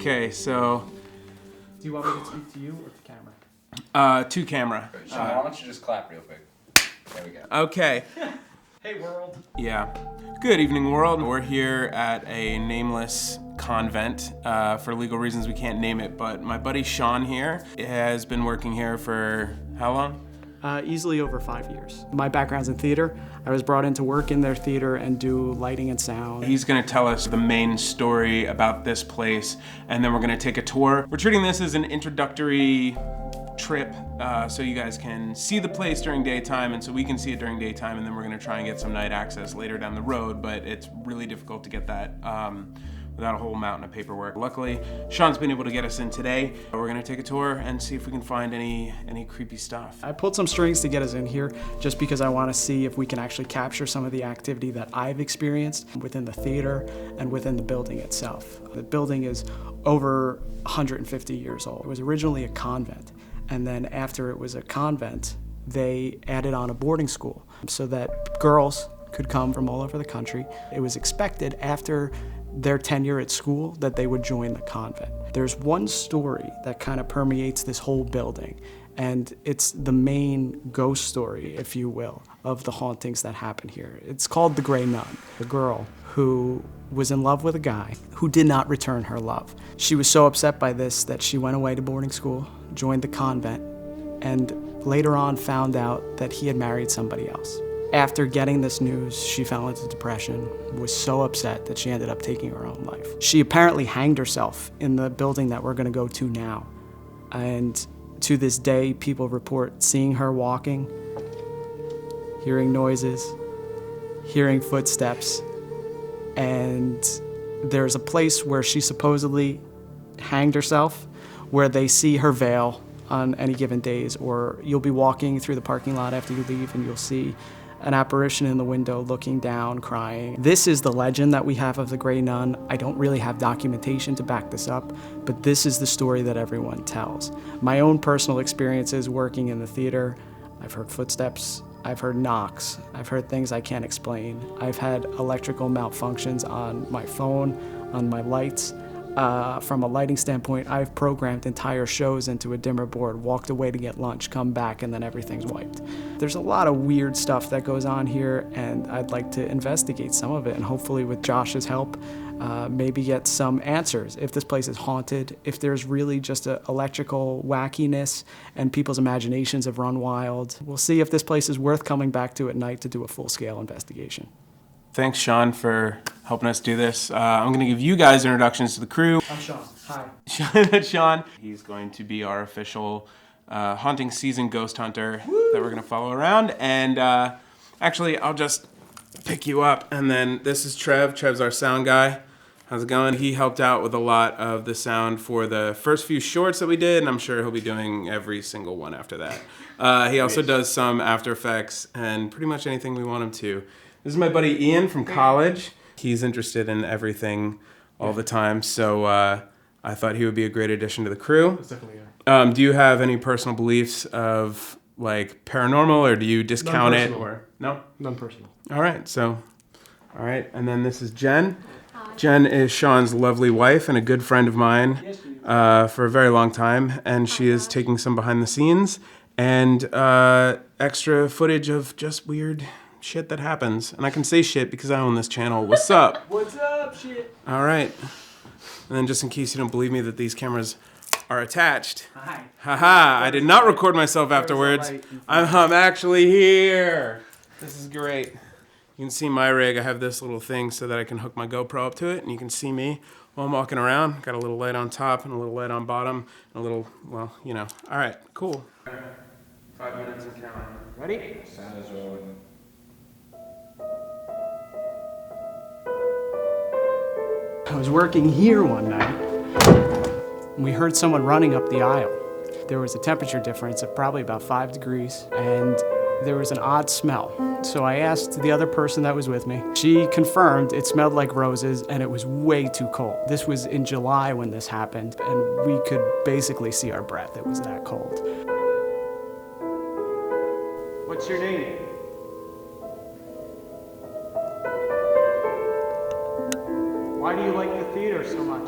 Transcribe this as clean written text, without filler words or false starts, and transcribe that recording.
Okay, so... Do you want me to speak to you or to camera? To camera. Sean, why don't you just clap real quick? There we go. Okay. Hey, world. Yeah. Good evening, world. We're here at a nameless convent. For legal reasons, we can't name it, but my buddy Sean here has been working here for how long? Easily over 5 years. My background's in theater. I was brought in to work in their theater and do lighting and sound. He's gonna tell us the main story about this place, and then we're gonna take a tour. We're treating this as an introductory trip, so you guys can see the place during daytime, and so we can see it during daytime, and then we're gonna try and get some night access later down the road, but it's really difficult to get that without a whole mountain of paperwork. Luckily, Sean's been able to get us in today. We're gonna take a tour and see if we can find any creepy stuff. I pulled some strings to get us in here just because I want to see if we can actually capture some of the activity that I've experienced within the theater and within the building itself. The building is over 150 years old. It was originally a convent, and then after it was a convent, they added on a boarding school so that girls could come from all over the country. It was expected after their tenure at school that they would join the convent. There's one story that kind of permeates this whole building, and it's the main ghost story, if you will, of the hauntings that happen here. It's called the Grey Nun, a girl who was in love with a guy who did not return her love. She was so upset by this that she went away to boarding school, joined the convent, and later on found out that he had married somebody else. After getting this news, she fell into depression, was so upset that she ended up taking her own life. She apparently hanged herself in the building that we're gonna go to now. And to this day, people report seeing her walking, hearing noises, hearing footsteps, and there's a place where she supposedly hanged herself, where they see her veil on any given days, or you'll be walking through the parking lot after you leave and you'll see an apparition in the window looking down, crying. This is the legend that we have of the Grey Nun. I don't really have documentation to back this up, but this is the story that everyone tells. My own personal experiences working in the theater, I've heard footsteps, I've heard knocks, I've heard things I can't explain. I've had electrical malfunctions on my phone, on my lights. From a lighting standpoint, I've programmed entire shows into a dimmer board, walked away to get lunch, come back, and then everything's wiped. There's a lot of weird stuff that goes on here, and I'd like to investigate some of it, and hopefully with Josh's help, maybe get some answers. If this place is haunted, if there's really just an electrical wackiness and people's imaginations have run wild. We'll see if this place is worth coming back to at night to do a full-scale investigation. Thanks, Sean, for helping us do this. I'm gonna give you guys introductions to the crew. I'm Sean. Hi. Sean. He's going to be our official haunting season ghost hunter that we're gonna follow around. And actually, I'll just pick you up. And then this is Trev. Trev's our sound guy. How's it going? He helped out with a lot of the sound for the first few shorts that we did, and I'm sure he'll be doing every single one after that. He also does some After Effects and pretty much anything we want him to. This is my buddy Ian from college. He's interested in everything all the time, so I thought he would be a great addition to the crew. That's definitely Do you have any personal beliefs of like paranormal, or do you discount it? Or no? Non-personal. All right, and then this is Jen. Hi. Jen is Sean's lovely wife and a good friend of mine for a very long time, and she is taking some behind the scenes and extra footage of just weird shit that happens. And I can say shit because I own this channel. What's up? What's up, shit? All right. And then just in case you don't believe me that these cameras are attached. Hi. Haha, I did not record myself afterwards. I'm actually here. This is great. You can see my rig. I have this little thing so that I can hook my GoPro up to it, and you can see me while I'm walking around. Got a little light on top and a little light on bottom, and a little, well, you know. All right, cool. 5 minutes of camera. Ready? Sound is rolling. I was working here one night, and we heard someone running up the aisle. There was a temperature difference of probably about 5 degrees, and there was an odd smell. So I asked the other person that was with me. She confirmed it smelled like roses, and it was way too cold. This was in July when this happened, and we could basically see our breath. It was that cold. What's your name? Why do you like the theater so much?